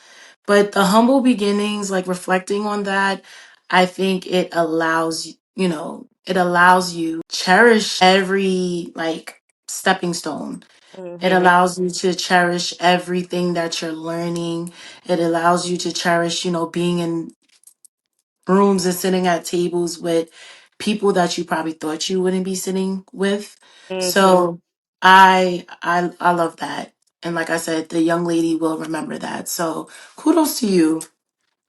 But the humble beginnings, like reflecting on that, I think it allows, it allows you cherish every like stepping stone. It Hmm. allows you to cherish everything that you're learning. It allows you to cherish, being in rooms and sitting at tables with people that you probably thought you wouldn't be sitting with. Hmm. So I love that. And like I said, the young lady will remember that. So kudos to you.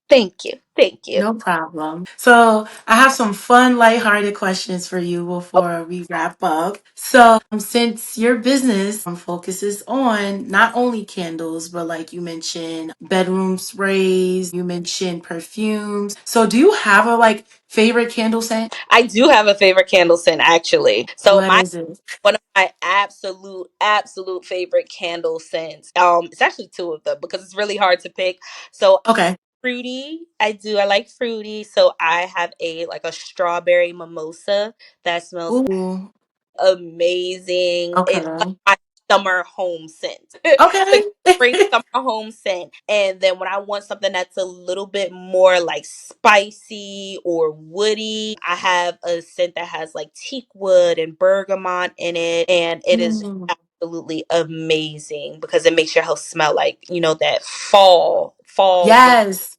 Thank you. Thank you. No problem. So I have some fun, lighthearted questions for you Oh, before we wrap up. So since your business focuses on not only candles, but like you mentioned, bedroom sprays, you mentioned perfumes. So do you have a like favorite candle scent? I do have a favorite candle scent actually. So What my is it? one of my absolute favorite candle scents. It's actually two of them because it's really hard to pick. So Okay. fruity. I do. I like fruity. So I have a strawberry mimosa that smells Ooh. amazing. It's like Okay. my summer home scent. Okay. Like spring summer home scent. And then when I want something that's a little bit more like spicy or woody, I have a scent that has like teak wood and bergamot in it. And it is Mm. absolutely amazing because it makes your house smell like, that fall winter. Yes.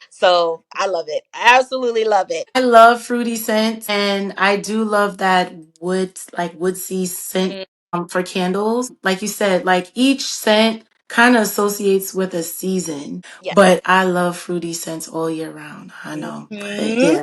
So I love it. I absolutely love it. I love fruity scents and I do love that woodsy scent Mm, for candles. Like you said, like each scent kind of associates with a season, yeah. but I love fruity scents all year round. I know. But Hmm. yeah.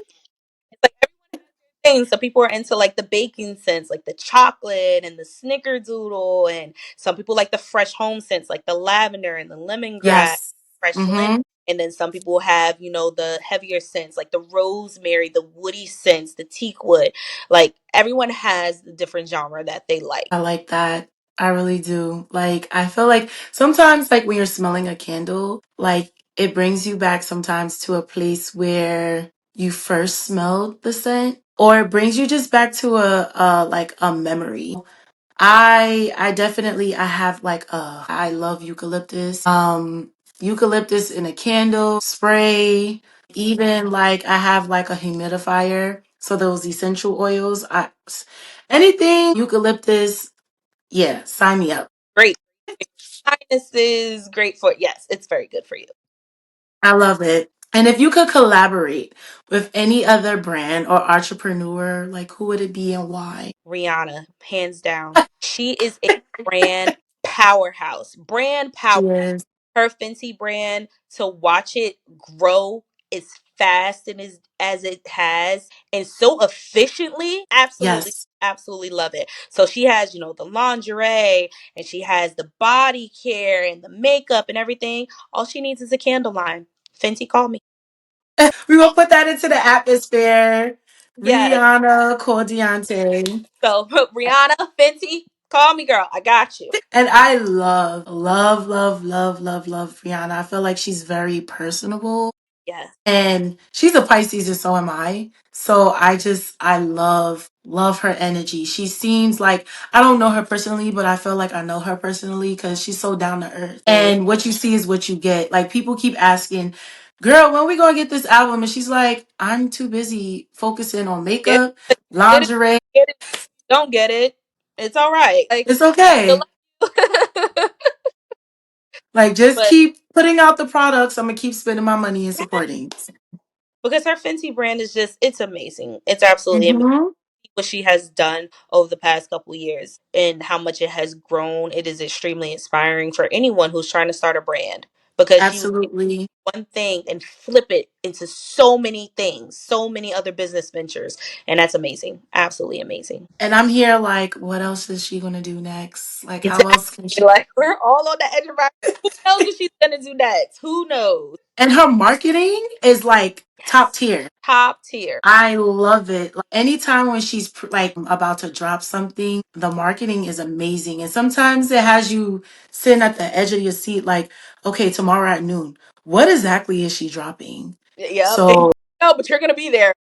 Things. So people are into like the baking scents, like the chocolate and the snickerdoodle, and some people like the fresh home scents, like the lavender and the lemongrass, Yes. fresh lint. Mhm. And then some people have, the heavier scents, like the rosemary, the woody scents, the teak wood. Like everyone has the different genre that they like. I like that. I really do. Like, I feel like sometimes, like, when you're smelling a candle, like, it brings you back sometimes to a place where you first smelled the scent, or it brings you just back to a memory. I definitely I have like I love eucalyptus. Eucalyptus in a candle, spray, even like I have like a humidifier. So those essential oils, anything eucalyptus, yeah, sign me up. Great. Sinuses, great for, yes, it's very good for you. I love it. And if you could collaborate with any other brand or entrepreneur, like who would it be and why? Rihanna, hands down. She is a brand powerhouse. Brand power. Yes. Her Fenty brand, to watch it grow as fast and as it has and so efficiently, Yes. absolutely love it. So she has, the lingerie, and she has the body care and the makeup and everything. All she needs is a candle line. Fenty, call me. We will put that into the atmosphere. Yes. Rihanna, Diante. So Rihanna, Fenty, call me, girl. I got you. And I love Rihanna. I feel like she's very personable. Yes. And she's a Pisces and so am I. So I love her energy. She seems like, I don't know her personally, but I feel like I know her personally because she's so down to earth. Mm. And what you see is what you get. Like people keep asking, girl, when we gonna get this album? And she's like, I'm too busy focusing on Get makeup, it, get it, lingerie. get it. Don't get it. It's all right. Like, It's still okay. love you. Like just But keep putting out the products. I'm gonna keep spending my money and supporting. because her Fenty brand is just, it's amazing. It's absolutely amazing Hmm. what she has done over the past couple years and how much it has grown. It is extremely inspiring for anyone who's trying to start a brand because you take Absolutely. one thing and flip it into so many things, so many other business ventures. And that's amazing. Absolutely amazing. And I'm here like, what else is she gonna do next? Like, how Exactly. else can she? Like, we're all on the edge of our, who knows what she's going to do next? Who knows? And her marketing is like top Yes. tier. Top tier. I love it. Like, anytime when she's like about to drop something, the marketing is amazing. And sometimes it has you sitting at the edge of your seat, like, okay, tomorrow at noon, what exactly is she dropping? Yep. And you So know, but you're going to be there.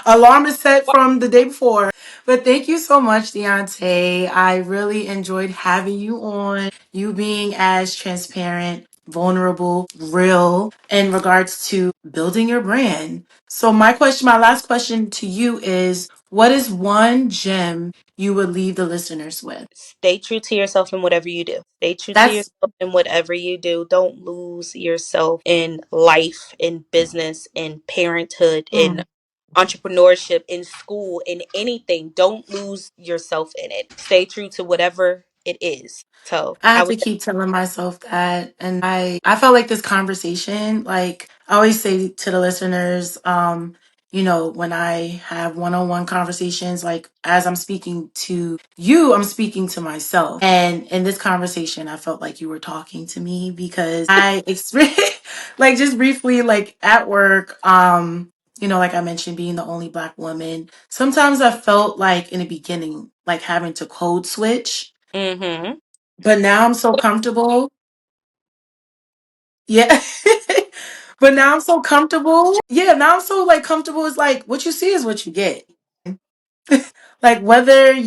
Alarm is set from the day before. But thank you so much, Deontay. I really enjoyed having you on. You being as transparent, vulnerable, real in regards to building your brand. So my last question to you is, what is one gem you would leave the listeners with? Stay true to yourself in whatever you do. Stay true to That's yourself in whatever you do. Don't lose yourself in life, in business, in parenthood, in entrepreneurship, in school, in anything. Don't lose yourself in it. Stay true to whatever it is. So I I have would to keep telling myself that. And I felt like this conversation, like I always say to the listeners, when I have one-on-one conversations, like as I'm speaking to you, I'm speaking to myself. And in this conversation, I felt like you were talking to me because I experienced, like just briefly, like at work, like I mentioned, being the only Black woman, sometimes I felt like in the beginning, like having to code switch. mm-hmm. But now I'm so comfortable. Yeah. But now I'm so comfortable. Yeah, now I'm so like comfortable. It's like what you see is what you get. Like whether whether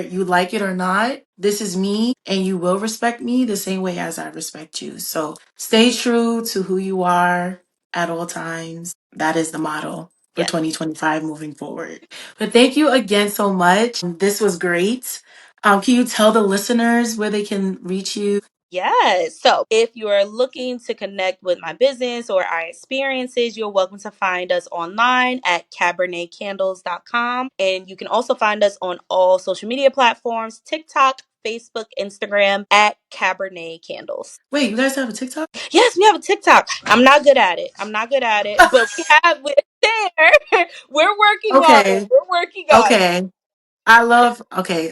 you like it or not, this is me and you will respect me the same way as I respect you. So stay true to who you are at all times. That is the motto for Yes. 2025 moving forward. But thank you again so much. This was great. Can you tell the listeners where they can reach you? Yes. So if you are looking to connect with my business or our experiences, you're welcome to find us online at CabernetCandles.com. And you can also find us on all social media platforms, TikTok, Facebook, Instagram at Cabernet Candles. Wait, you guys have a TikTok? Yes, we have a TikTok. I'm not good at it. I'm not good at it, but we have it there. We're working on it. Okay. We're working on it. Okay.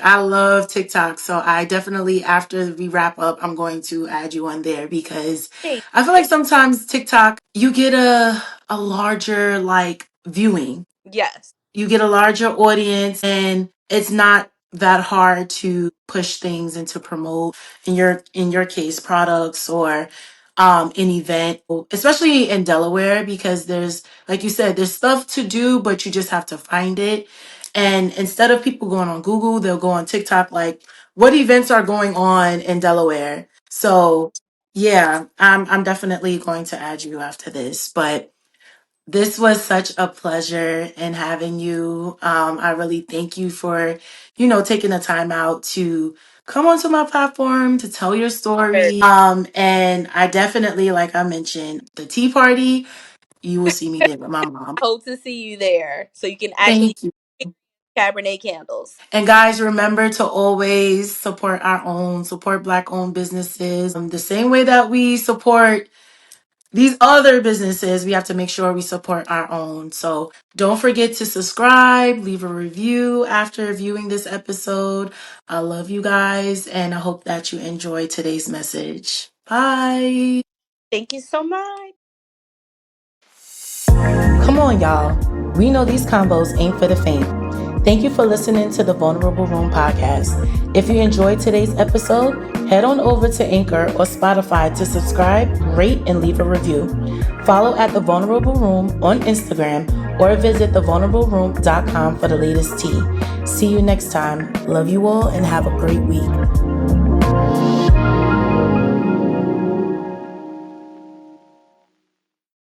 I love TikTok. So I definitely, after we wrap up, I'm going to add you on there because Thank I feel like sometimes TikTok, you get a larger like viewing. you. Yes. You get a larger audience and it's not that hard to push things and to promote in your case products or an event, especially in Delaware, because there's, like you said, there's stuff to do but you just have to find it. And instead of people going on Google, they'll go on TikTok, like what events are going on in Delaware. So yeah, I'm definitely going to add you after this. But this was such a pleasure in having you. I really thank you for, taking the time out to come onto my platform to tell your story. And I definitely, like I mentioned, the tea party, you will see me there with my mom. Hope to see you there so you can actually Thank you. experience Cabernet Candles. And guys, remember to always support Black owned businesses. The same way that we support these other businesses, we have to make sure we support our own. So don't forget to subscribe, leave a review after viewing this episode. I love you guys, and I hope that you enjoyed today's message. Bye. Thank you so much. Come on, y'all. We know these combos ain't for the faint. Thank you for listening to the Vulnerable Room podcast. If you enjoyed today's episode, head on over to Anchor or Spotify to subscribe, rate, and leave a review. Follow at The Vulnerable Room on Instagram or visit thevulnerableroom.com for the latest tea. See you next time. Love you all and have a great week.